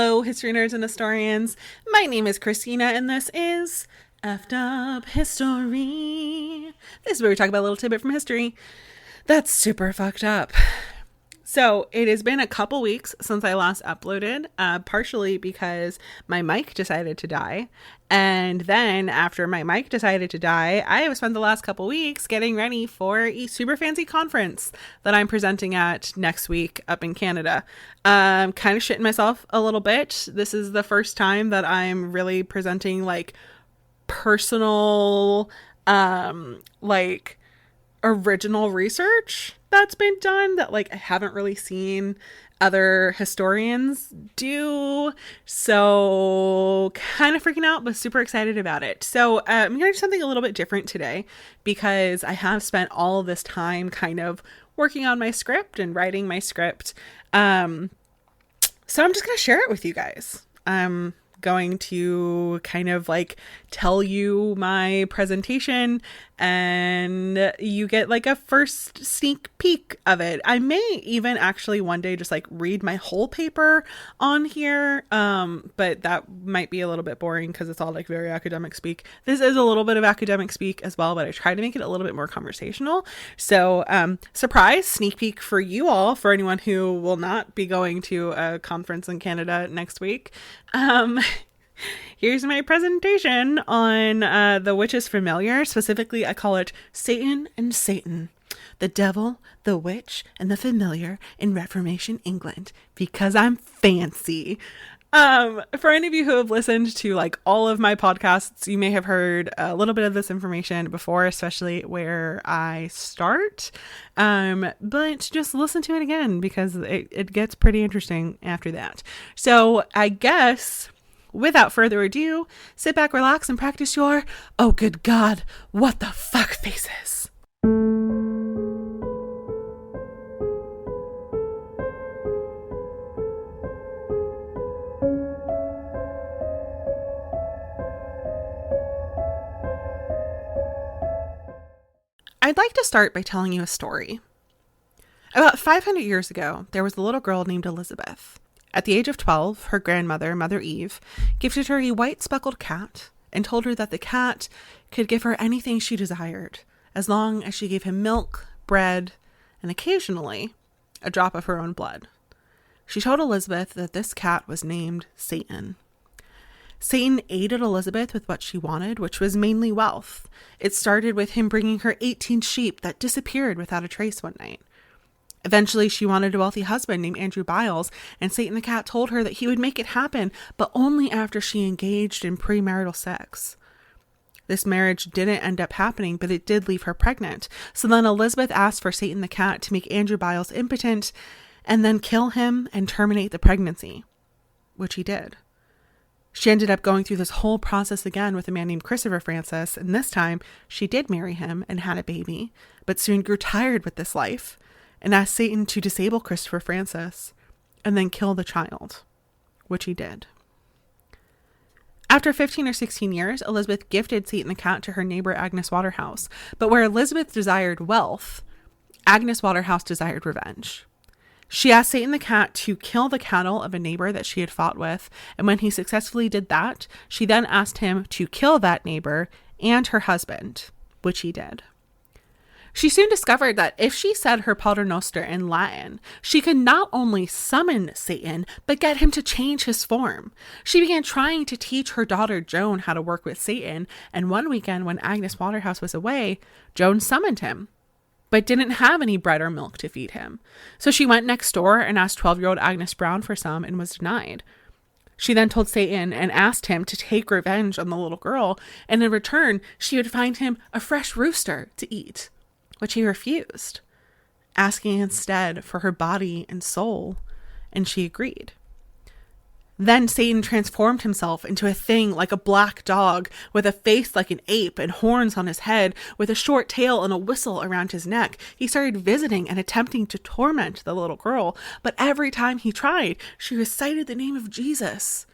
Hello, history nerds and historians. My name is Krystina, and this is Effed Up History. This is where we talk about a little tidbit from history that's super fucked up. So it has been a couple weeks since I last uploaded, partially because my mic decided to die. And then after my mic decided to die, I have spent the last couple weeks getting ready for a super fancy conference that I'm presenting at next week up in Canada. Kind of shitting myself a little bit. This is the first time that I'm really presenting like personal, original research that's been done that like I haven't really seen other historians do. So kind of freaking out, but super excited about it. So I'm going to do something a little bit different today because I have spent all of this time kind of working on my script and writing my script. So I'm just going to share it with you guys. I'm going to kind of like tell you my presentation and you get like a first sneak peek of it. I may even actually one day just like read my whole paper on here. But that might be a little bit boring because it's all like very academic speak. This is a little bit of academic speak as well, but I try to make it a little bit more conversational. So, surprise sneak peek for you all, for anyone who will not be going to a conference in Canada next week. Here's my presentation on The Witch is Familiar. Specifically, I call it Satan and Satan, the Devil, the Witch, and the Familiar in Reformation England, because I'm fancy. For any of you who have listened to like all of my podcasts, you may have heard a little bit of this information before, especially where I start. But just listen to it again because it gets pretty interesting after that. So I guess without further ado, sit back, relax, and practice your, oh good God, what the fuck faces. I'd like to start by telling you a story. About 500 years ago, there was a little girl named Elizabeth. At the age of 12, her grandmother, Mother Eve, gifted her a white speckled cat and told her that the cat could give her anything she desired, as long as she gave him milk, bread, and occasionally a drop of her own blood. She told Elizabeth that this cat was named Satan. Satan aided Elizabeth with what she wanted, which was mainly wealth. It started with him bringing her 18 sheep that disappeared without a trace one night. Eventually, she wanted a wealthy husband named Andrew Biles, and Satan the cat told her that he would make it happen, but only after she engaged in premarital sex. This marriage didn't end up happening, but it did leave her pregnant. So then Elizabeth asked for Satan the cat to make Andrew Biles impotent and then kill him and terminate the pregnancy, which he did. She ended up going through this whole process again with a man named Christopher Francis, and this time she did marry him and had a baby, but soon grew tired with this life and asked Satan to disable Christopher Francis and then kill the child, which he did. After 15 or 16 years, Elizabeth gifted Satan the cat to her neighbor Agnes Waterhouse, but where Elizabeth desired wealth, Agnes Waterhouse desired revenge. She asked Satan the cat to kill the cattle of a neighbor that she had fought with, and when he successfully did that, she then asked him to kill that neighbor and her husband, which he did. She soon discovered that if she said her Pater Noster in Latin, she could not only summon Satan, but get him to change his form. She began trying to teach her daughter Joan how to work with Satan, and one weekend when Agnes Waterhouse was away, Joan summoned him, but didn't have any bread or milk to feed him. So she went next door and asked 12-year-old Agnes Brown for some and was denied. She then told Satan and asked him to take revenge on the little girl, and in return, she would find him a fresh rooster to eat, which he refused, asking instead for her body and soul, and she agreed. Then Satan transformed himself into a thing like a black dog with a face like an ape and horns on his head with a short tail and a whistle around his neck. He started visiting and attempting to torment the little girl, but every time he tried, she recited the name of Jesus.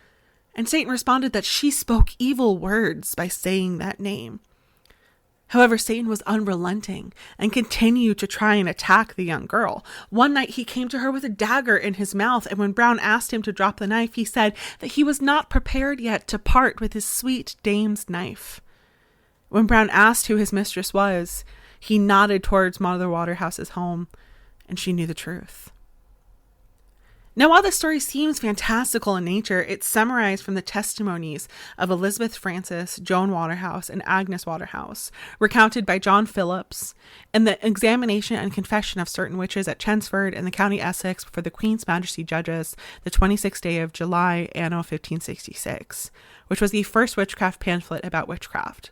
And Satan responded that she spoke evil words by saying that name. However, Satan was unrelenting and continued to try and attack the young girl. One night he came to her with a dagger in his mouth, and when Brown asked him to drop the knife, he said that he was not prepared yet to part with his sweet dame's knife. When Brown asked who his mistress was, he nodded towards Mother Waterhouse's home, and she knew the truth. Now, while this story seems fantastical in nature, it's summarized from the testimonies of Elizabeth Frances, Joan Waterhouse, and Agnes Waterhouse, recounted by John Phillips, and the examination and confession of certain witches at Chelmsford in the County Essex before the Queen's Majesty Judges, the 26th day of July, anno 1566, which was the first witchcraft pamphlet about witchcraft.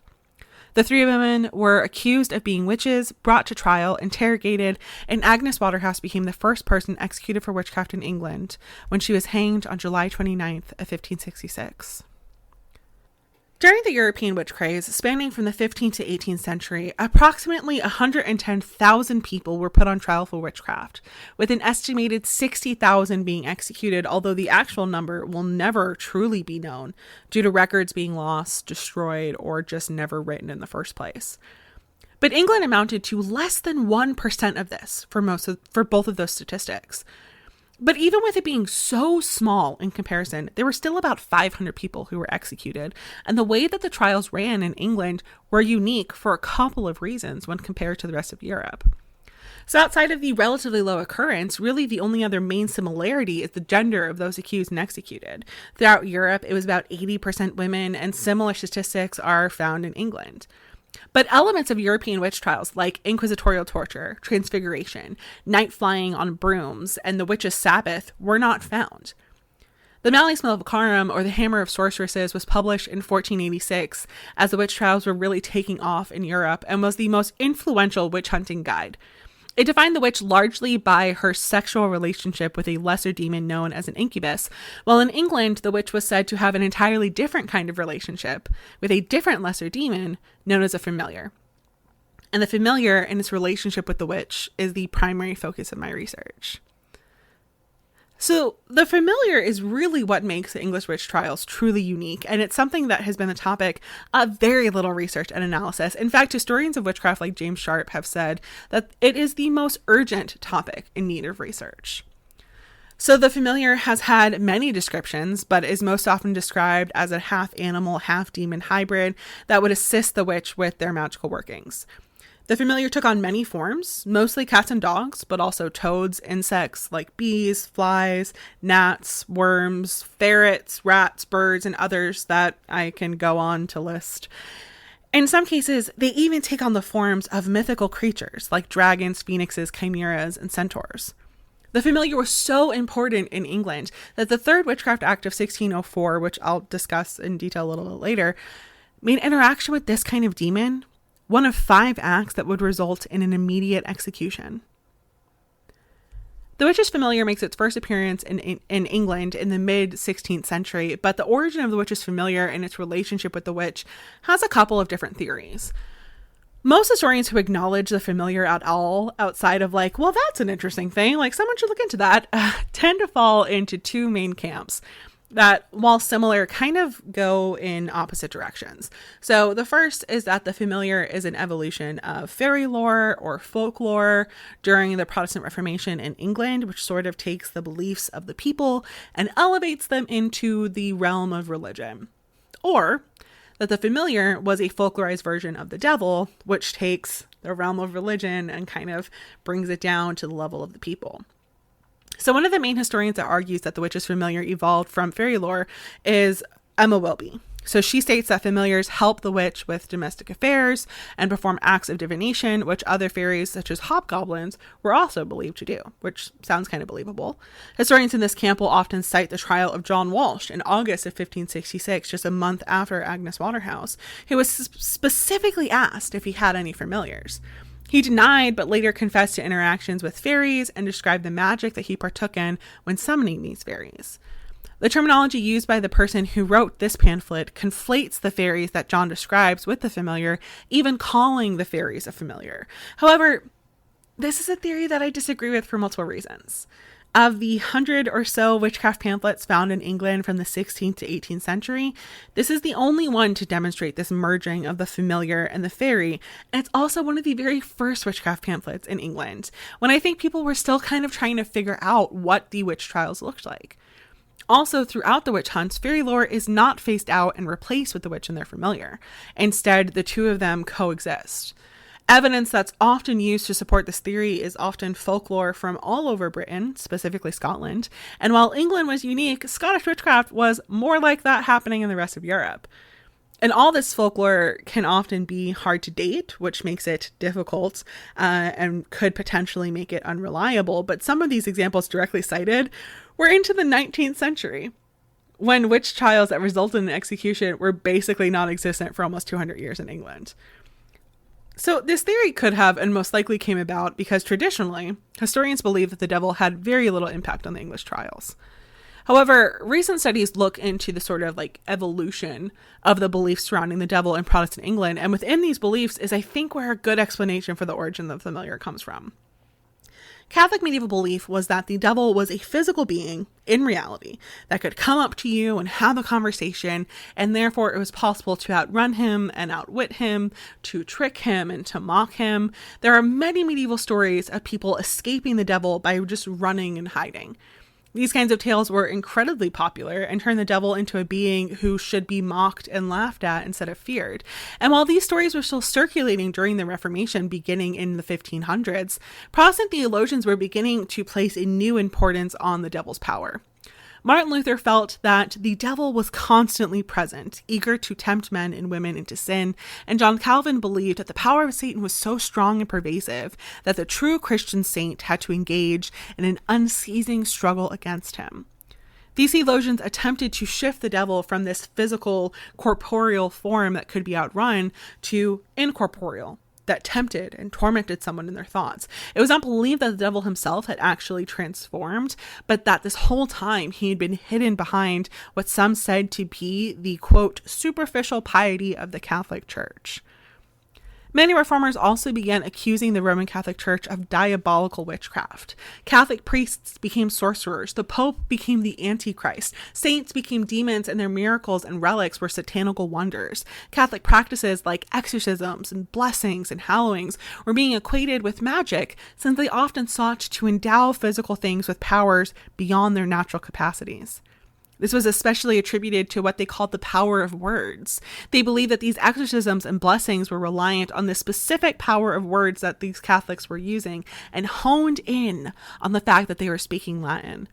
The three women were accused of being witches, brought to trial, interrogated, and Agnes Waterhouse became the first person executed for witchcraft in England when she was hanged on July 29th of 1566. During the European witch craze, spanning from the 15th to 18th century, approximately 110,000 people were put on trial for witchcraft, with an estimated 60,000 being executed, although the actual number will never truly be known due to records being lost, destroyed, or just never written in the first place. But England amounted to less than 1% of this for both of those statistics. But even with it being so small in comparison, there were still about 500 people who were executed, and the way that the trials ran in England were unique for a couple of reasons when compared to the rest of Europe. So outside of the relatively low occurrence, really the only other main similarity is the gender of those accused and executed. Throughout Europe, it was about 80% women, and similar statistics are found in England. But elements of European witch trials like inquisitorial torture, transfiguration, night flying on brooms, and the witch's Sabbath were not found. The Malleus Maleficarum, or the Hammer of Sorceresses, was published in 1486 as the witch trials were really taking off in Europe and was the most influential witch hunting guide. It defined the witch largely by her sexual relationship with a lesser demon known as an incubus, while in England, the witch was said to have an entirely different kind of relationship with a different lesser demon known as a familiar. And the familiar and its relationship with the witch is the primary focus of my research. So the familiar is really what makes the English witch trials truly unique, and it's something that has been the topic of very little research and analysis. In fact, historians of witchcraft like James Sharp have said that it is the most urgent topic in need of research. So the familiar has had many descriptions, but is most often described as a half-animal, half-demon hybrid that would assist the witch with their magical workings. The familiar took on many forms, mostly cats and dogs, but also toads, insects like bees, flies, gnats, worms, ferrets, rats, birds, and others that I can go on to list. In some cases, they even take on the forms of mythical creatures like dragons, phoenixes, chimeras, and centaurs. The familiar was so important in England that the Third Witchcraft Act of 1604, which I'll discuss in detail a little bit later, made interaction with this kind of demon one of 5 acts that would result in an immediate execution. The witch's familiar makes its first appearance in England in the mid-16th century, but the origin of the witch's familiar and its relationship with the witch has a couple of different theories. Most historians who acknowledge the familiar at all, outside of like, well, that's an interesting thing, like someone should look into that, tend to fall into 2 main camps that, while similar, kind of go in opposite directions. So the first is that the familiar is an evolution of fairy lore or folklore during the Protestant Reformation in England, which sort of takes the beliefs of the people and elevates them into the realm of religion. Or that the familiar was a folklorized version of the devil, which takes the realm of religion and kind of brings it down to the level of the people. So one of the main historians that argues that the witch's familiar evolved from fairy lore is Emma Welby. So she states that familiars help the witch with domestic affairs and perform acts of divination, which other fairies such as hobgoblins were also believed to do, which sounds kind of believable. Historians in this camp will often cite the trial of John Walsh in August of 1566, just a month after Agnes Waterhouse, who was specifically asked if he had any familiars. He denied, but later confessed to interactions with fairies and described the magic that he partook in when summoning these fairies. The terminology used by the person who wrote this pamphlet conflates the fairies that John describes with the familiar, even calling the fairies a familiar. However, this is a theory that I disagree with for multiple reasons. Of the 100 or so witchcraft pamphlets found in England from the 16th to 18th century, this is the only one to demonstrate this merging of the familiar and the fairy, and it's also one of the very first witchcraft pamphlets in England, when I think people were still kind of trying to figure out what the witch trials looked like. Also, throughout the witch hunts, fairy lore is not phased out and replaced with the witch and their familiar. Instead, the two of them coexist. Evidence that's often used to support this theory is often folklore from all over Britain, specifically Scotland. And while England was unique, Scottish witchcraft was more like that happening in the rest of Europe. And all this folklore can often be hard to date, which makes it difficult and could potentially make it unreliable. But some of these examples directly cited were into the 19th century, when witch trials that resulted in execution were basically non-existent for almost 200 years in England. So this theory could have and most likely came about because traditionally, historians believe that the devil had very little impact on the English trials. However, recent studies look into the sort of like evolution of the beliefs surrounding the devil in Protestant England, and within these beliefs is, I think, where a good explanation for the origin of the familiar comes from. Catholic medieval belief was that the devil was a physical being in reality that could come up to you and have a conversation, and therefore it was possible to outrun him and outwit him, to trick him and to mock him. There are many medieval stories of people escaping the devil by just running and hiding. These kinds of tales were incredibly popular and turned the devil into a being who should be mocked and laughed at instead of feared. And while these stories were still circulating during the Reformation beginning in the 1500s, Protestant theologians were beginning to place a new importance on the devil's power. Martin Luther felt that the devil was constantly present, eager to tempt men and women into sin, and John Calvin believed that the power of Satan was so strong and pervasive that the true Christian saint had to engage in an unceasing struggle against him. These theologians attempted to shift the devil from this physical, corporeal form that could be outrun to incorporeal, that tempted and tormented someone in their thoughts. It was not believed that the devil himself had actually transformed, but that this whole time he had been hidden behind what some said to be the, quote, superficial piety of the Catholic Church. Many reformers also began accusing the Roman Catholic Church of diabolical witchcraft. Catholic priests became sorcerers. The Pope became the Antichrist. Saints became demons, and their miracles and relics were satanical wonders. Catholic practices like exorcisms and blessings and hallowings were being equated with magic, since they often sought to endow physical things with powers beyond their natural capacities. This was especially attributed to what they called the power of words. They believed that these exorcisms and blessings were reliant on the specific power of words that these Catholics were using and honed in on the fact that they were speaking Latin.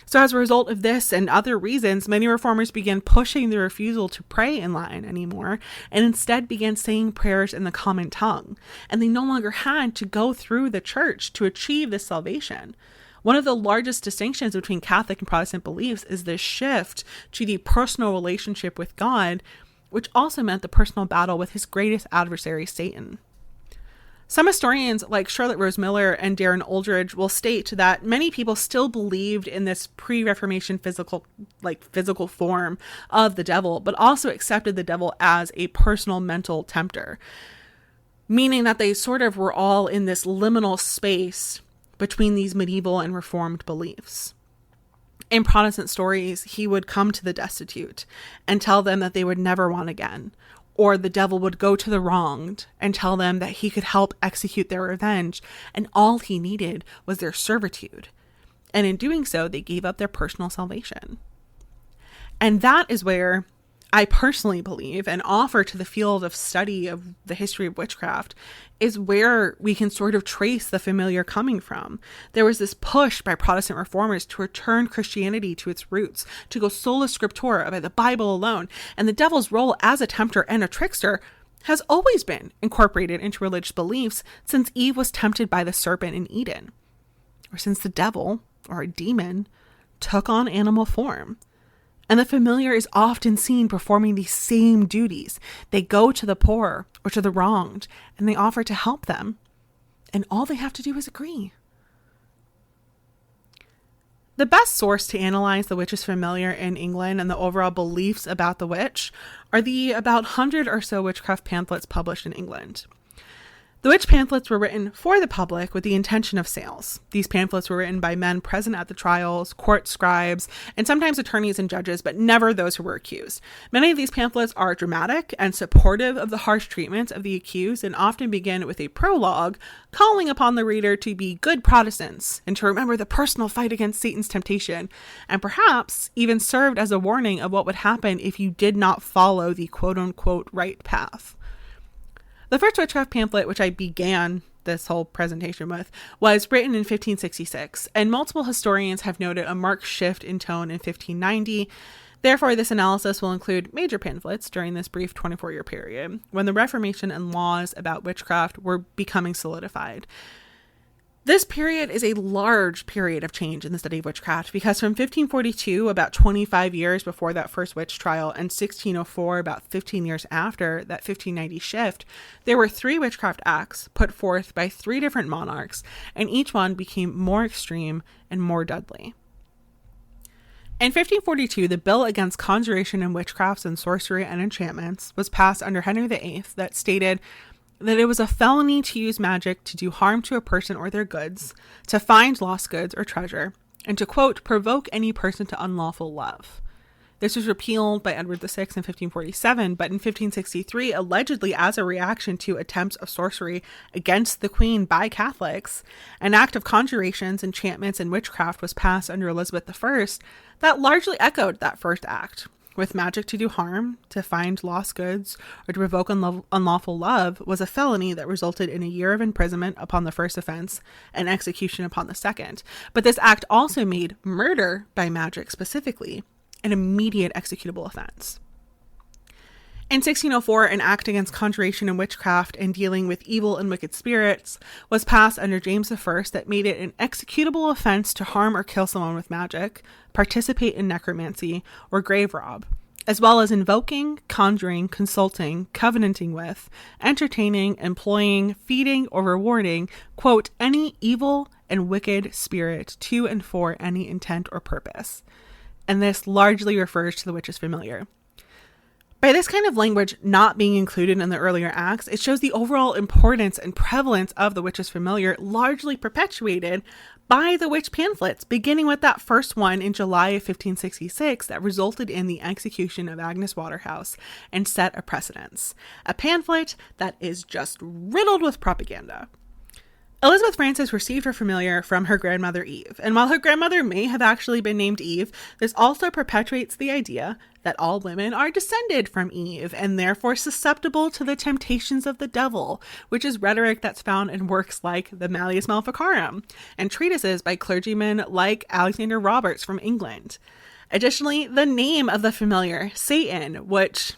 So as a result of this and other reasons, many reformers began pushing the refusal to pray in Latin anymore and instead began saying prayers in the common tongue. And they no longer had to go through the church to achieve this salvation. One of the largest distinctions between Catholic and Protestant beliefs is this shift to the personal relationship with God, which also meant the personal battle with his greatest adversary, Satan. Some historians like Charlotte Rose Miller and Darren Aldridge will state that many people still believed in this pre-Reformation physical form of the devil, but also accepted the devil as a personal mental tempter, meaning that they sort of were all in this liminal space between these medieval and reformed beliefs. In Protestant stories, he would come to the destitute and tell them that they would never want again, or the devil would go to the wronged and tell them that he could help execute their revenge, and all he needed was their servitude. And in doing so, they gave up their personal salvation. And that is where I personally believe and offer to the field of study of the history of witchcraft is where we can sort of trace the familiar coming from. There was this push by Protestant reformers to return Christianity to its roots, to go sola scriptura, by the Bible alone, and the devil's role as a tempter and a trickster has always been incorporated into religious beliefs since Eve was tempted by the serpent in Eden, or since the devil, or a demon, took on animal form. And the familiar is often seen performing these same duties. They go to the poor or to the wronged, and they offer to help them. And all they have to do is agree. The best source to analyze the witch's familiar in England and the overall beliefs about the witch are the about 100 or so witchcraft pamphlets published in England. The witch pamphlets were written for the public with the intention of sales. These pamphlets were written by men present at the trials, court scribes, and sometimes attorneys and judges, but never those who were accused. Many of these pamphlets are dramatic and supportive of the harsh treatments of the accused, and often begin with a prologue calling upon the reader to be good Protestants and to remember the personal fight against Satan's temptation, and perhaps even served as a warning of what would happen if you did not follow the quote-unquote right path. The first witchcraft pamphlet, which I began this whole presentation with, was written in 1566, and multiple historians have noted a marked shift in tone in 1590. Therefore, this analysis will include major pamphlets during this brief 24-year period, when the Reformation and laws about witchcraft were becoming solidified. This period is a large period of change in the study of witchcraft, because from 1542, about 25 years before that first witch trial, and 1604, about 15 years after that 1590 shift, there were 3 witchcraft acts put forth by 3 different monarchs, and each one became more extreme and more deadly. In 1542, the bill against conjuration and witchcrafts and sorcery and enchantments was passed under Henry VIII that stated that it was a felony to use magic to do harm to a person or their goods, to find lost goods or treasure, and to, quote, provoke any person to unlawful love. This was repealed by Edward VI in 1547, but in 1563, allegedly as a reaction to attempts of sorcery against the Queen by Catholics, an act of conjurations, enchantments, and witchcraft was passed under Elizabeth I that largely echoed that first act. With magic to do harm, to find lost goods, or to provoke unlawful love was a felony that resulted in a year of imprisonment upon the first offense and execution upon the second. But this act also made murder by magic specifically an immediate executable offense. In 1604, an act against conjuration and witchcraft and dealing with evil and wicked spirits was passed under James I that made it an executable offense to harm or kill someone with magic, participate in necromancy, or grave rob, as well as invoking, conjuring, consulting, covenanting with, entertaining, employing, feeding, or rewarding, quote, any evil and wicked spirit to and for any intent or purpose. And this largely refers to the witch's familiar. By this kind of language not being included in the earlier acts, it shows the overall importance and prevalence of the witch's familiar, largely perpetuated by the witch pamphlets, beginning with that first one in July of 1566 that resulted in the execution of Agnes Waterhouse and set a precedence. A pamphlet that is just riddled with propaganda. Elizabeth Frances received her familiar from her grandmother Eve, and while her grandmother may have actually been named Eve, this also perpetuates the idea that all women are descended from Eve and therefore susceptible to the temptations of the devil, which is rhetoric that's found in works like the Malleus Maleficarum and treatises by clergymen like Alexander Roberts from England. Additionally, the name of the familiar, Satan, which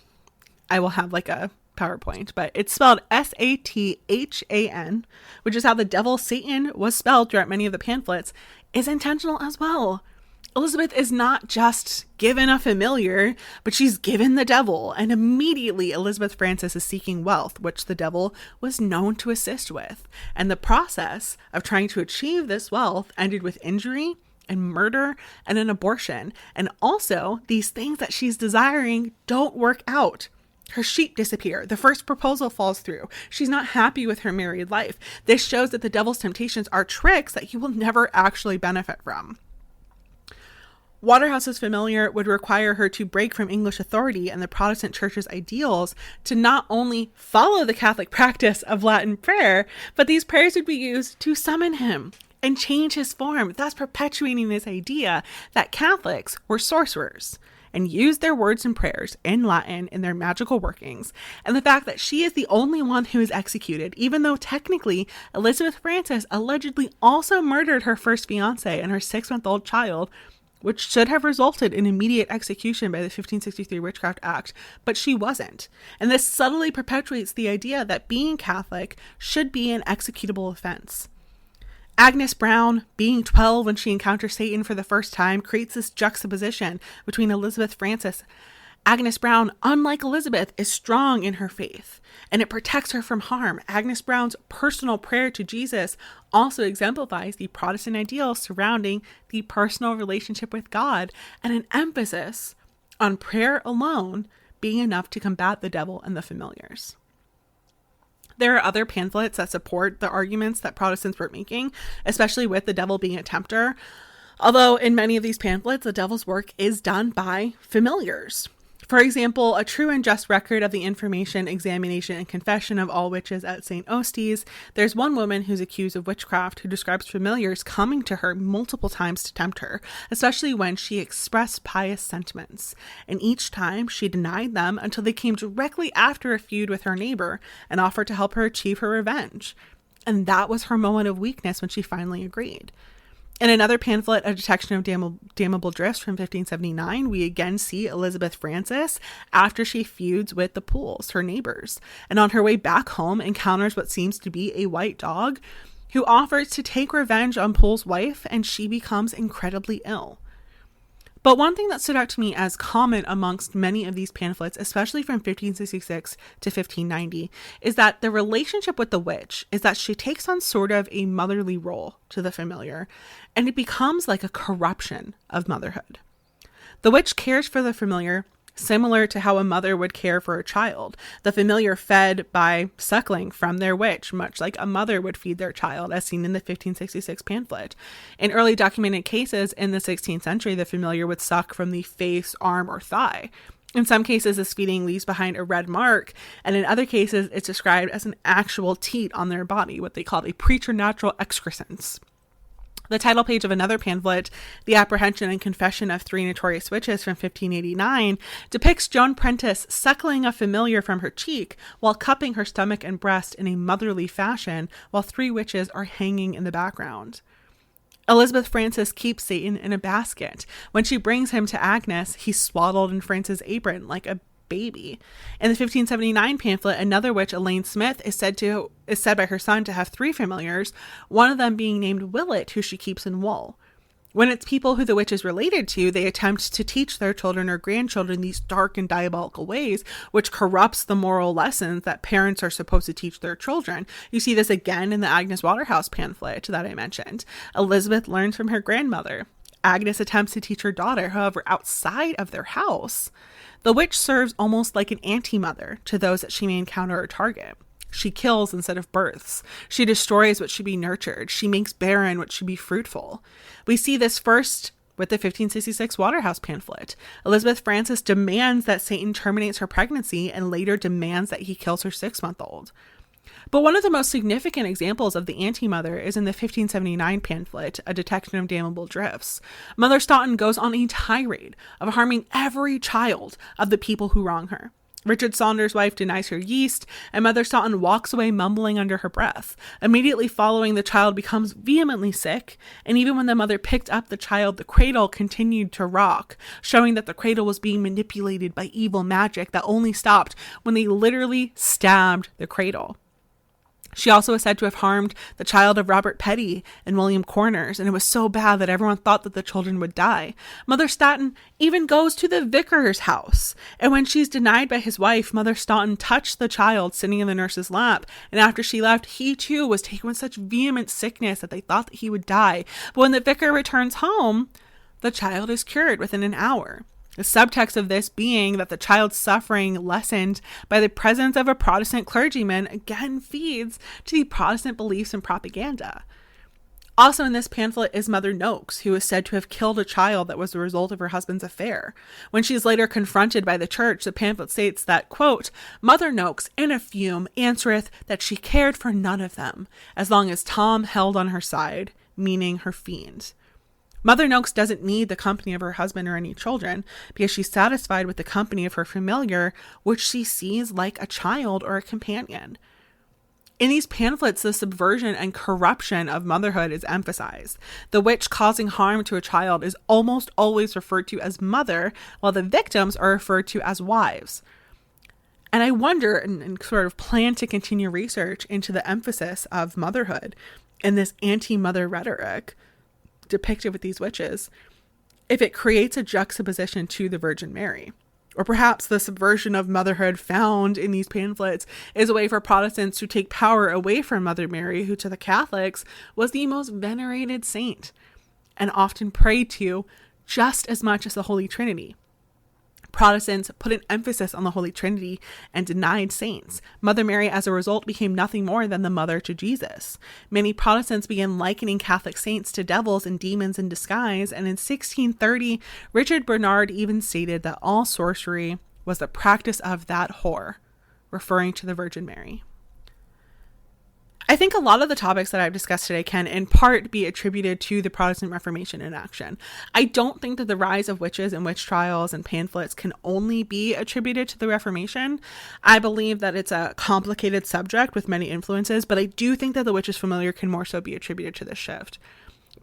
I will have like a PowerPoint, but it's spelled Sathan, which is how the devil Satan was spelled throughout many of the pamphlets, is intentional as well. Elizabeth is not just given a familiar, but she's given the devil, and immediately Elizabeth Frances is seeking wealth, which the devil was known to assist with. And the process of trying to achieve this wealth ended with injury and murder and an abortion. And also, these things that she's desiring don't work out. Her sheep disappear. The first proposal falls through. She's not happy with her married life. This shows that the devil's temptations are tricks that he will never actually benefit from. Waterhouse's familiar would require her to break from English authority and the Protestant Church's ideals to not only follow the Catholic practice of Latin prayer, but these prayers would be used to summon him and change his form, thus perpetuating this idea that Catholics were sorcerers and used their words and prayers in Latin in their magical workings, and the fact that she is the only one who is executed, even though technically Elizabeth Frances allegedly also murdered her first fiancé and her 6-month-old child, which should have resulted in immediate execution by the 1563 Witchcraft Act, but she wasn't. And this subtly perpetuates the idea that being Catholic should be an executable offense. Agnes Brown, being 12 when she encounters Satan for the first time, creates this juxtaposition between Elizabeth Frances. Agnes Brown, unlike Elizabeth, is strong in her faith, and it protects her from harm. Agnes Brown's personal prayer to Jesus also exemplifies the Protestant ideals surrounding the personal relationship with God, and an emphasis on prayer alone being enough to combat the devil and the familiars. There are other pamphlets that support the arguments that Protestants were making, especially with the devil being a tempter. Although in many of these pamphlets, the devil's work is done by familiars. For example, A True and Just Record of the Information, Examination, and Confession of All Witches at St. Osties. There's one woman who's accused of witchcraft who describes familiars coming to her multiple times to tempt her, especially when she expressed pious sentiments. And each time she denied them until they came directly after a feud with her neighbor and offered to help her achieve her revenge. And that was her moment of weakness when she finally agreed. In another pamphlet, A Detection of Damnable Drifts from 1579, we again see Elizabeth Frances after she feuds with the Pooles, her neighbors, and on her way back home encounters what seems to be a white dog who offers to take revenge on Poole's wife, and she becomes incredibly ill. But one thing that stood out to me as common amongst many of these pamphlets, especially from 1566 to 1590, is that the relationship with the witch is that she takes on sort of a motherly role to the familiar, and it becomes like a corruption of motherhood. The witch cares for the familiar similar to how a mother would care for a child. The familiar fed by suckling from their witch, much like a mother would feed their child, as seen in the 1566 pamphlet. In early documented cases in the 16th century, the familiar would suck from the face, arm, or thigh. In some cases, this feeding leaves behind a red mark, and in other cases, it's described as an actual teat on their body, what they called a preternatural excrescence. The title page of another pamphlet, The Apprehension and Confession of Three Notorious Witches from 1589, depicts Joan Prentice suckling a familiar from her cheek while cupping her stomach and breast in a motherly fashion while three witches are hanging in the background. Elizabeth Frances keeps Satan in a basket. When she brings him to Agnes, he's swaddled in Frances' apron like a baby. In the 1579 pamphlet, another witch, Elaine Smith, is said by her son to have three familiars, one of them being named Willet, who she keeps in wool. When it's people who the witch is related to, they attempt to teach their children or grandchildren these dark and diabolical ways, which corrupts the moral lessons that parents are supposed to teach their children. You see this again in the Agnes Waterhouse pamphlet that I mentioned. Elizabeth learns from her grandmother. Agnes attempts to teach her daughter, however, outside of their house. The witch serves almost like an anti-mother to those that she may encounter or target. She kills instead of births. She destroys what should be nurtured. She makes barren what should be fruitful. We see this first with the 1566 Waterhouse pamphlet. Elizabeth Frances demands that Satan terminates her pregnancy and later demands that he kills her 6-month-old. But one of the most significant examples of the anti-mother is in the 1579 pamphlet, A Detection of Damnable Drifts. Mother Staunton goes on a tirade of harming every child of the people who wrong her. Richard Saunders' wife denies her yeast, and Mother Staunton walks away mumbling under her breath. Immediately following, the child becomes vehemently sick, and even when the mother picked up the child, the cradle continued to rock, showing that the cradle was being manipulated by evil magic that only stopped when they literally stabbed the cradle. She also is said to have harmed the child of Robert Petty and William Corners, and it was so bad that everyone thought that the children would die. Mother Staunton even goes to the vicar's house, and when she's denied by his wife, Mother Staunton touched the child sitting in the nurse's lap, and after she left, he too was taken with such vehement sickness that they thought that he would die. But when the vicar returns home, the child is cured within an hour. The subtext of this being that the child's suffering lessened by the presence of a Protestant clergyman again feeds to the Protestant beliefs and propaganda. Also in this pamphlet is Mother Noakes, who is said to have killed a child that was the result of her husband's affair. When she is later confronted by the church, the pamphlet states that, quote, Mother Noakes, in a fume, answereth that she cared for none of them, as long as Tom held on her side, meaning her fiend. Mother Noakes doesn't need the company of her husband or any children because she's satisfied with the company of her familiar, which she sees like a child or a companion. In these pamphlets, the subversion and corruption of motherhood is emphasized. The witch causing harm to a child is almost always referred to as mother, while the victims are referred to as wives. And I wonder and sort of plan to continue research into the emphasis of motherhood in this anti-mother rhetoric depicted with these witches, if it creates a juxtaposition to the Virgin Mary. Or perhaps the subversion of motherhood found in these pamphlets is a way for Protestants to take power away from Mother Mary, who to the Catholics was the most venerated saint and often prayed to just as much as the Holy Trinity. Protestants put an emphasis on the Holy Trinity and denied saints. Mother Mary, as a result, became nothing more than the mother to Jesus. Many Protestants began likening Catholic saints to devils and demons in disguise, and in 1630, Richard Bernard even stated that all sorcery was the practice of that whore, referring to the Virgin Mary. I think a lot of the topics that I've discussed today can in part be attributed to the Protestant Reformation in action. I don't think that the rise of witches and witch trials and pamphlets can only be attributed to the Reformation. I believe that it's a complicated subject with many influences, but I do think that the witches familiar can more so be attributed to this shift.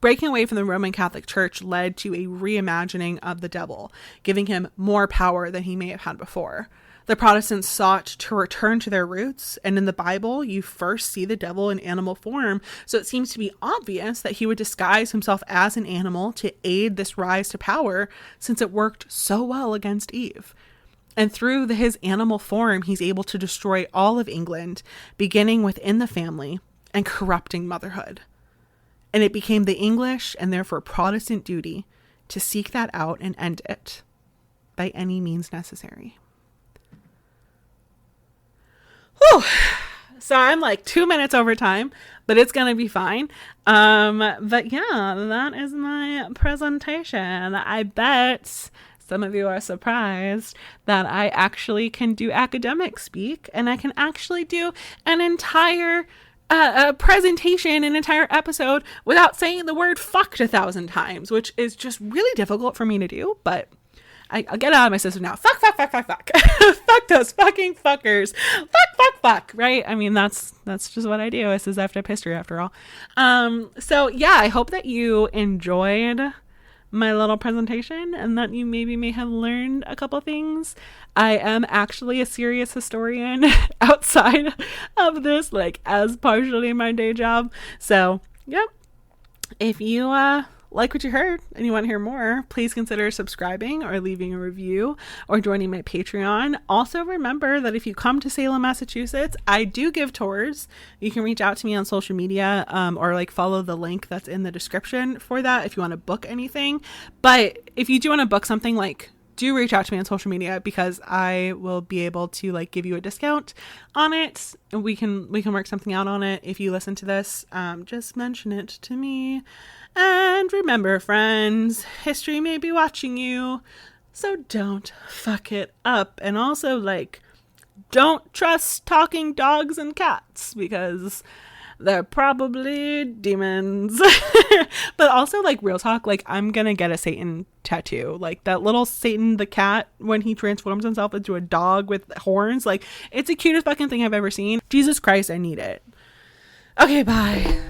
Breaking away from the Roman Catholic Church led to a reimagining of the devil, giving him more power than he may have had before. The Protestants sought to return to their roots, and in the Bible, you first see the devil in animal form, so it seems to be obvious that he would disguise himself as an animal to aid this rise to power, since it worked so well against Eve. And through his animal form, he's able to destroy all of England, beginning within the family and corrupting motherhood. And it became the English, and therefore Protestant, duty to seek that out and end it by any means necessary. Whew. So I'm like 2 minutes over time, but it's going to be fine. But yeah, that is my presentation. I bet some of you are surprised that I actually can do academic speak, and I can actually do an entire presentation, an entire episode without saying the word fucked 1,000 times, which is just really difficult for me to do, but I'll get out of my system now. Fuck. Fuck those fucking fuckers. Fuck. Right? I mean, that's just what I do. This is Effed Up History after all. So yeah, I hope that you enjoyed my little presentation and that you maybe may have learned a couple things. I am actually a serious historian outside of this, like as partially my day job. So, yep. If you like what you heard and you want to hear more, please consider subscribing or leaving a review or joining my Patreon. Also, remember that if you come to Salem, Massachusetts, I do give tours. You can reach out to me on social media or like follow the link that's in the description for that if you want to book anything. But if you do want to book something, like, do reach out to me on social media, because I will be able to like give you a discount on it. We can work something out on it. If you listen to this, just mention it to me. And remember, friends, history may be watching you, so don't fuck it up. And also, like, don't trust talking dogs and cats, because they're probably demons. But also, like, real talk, like, I'm gonna get a Satan tattoo. Like, that little Satan the cat, when he transforms himself into a dog with horns, like, it's the cutest fucking thing I've ever seen. Jesus Christ, I need it. Okay, bye.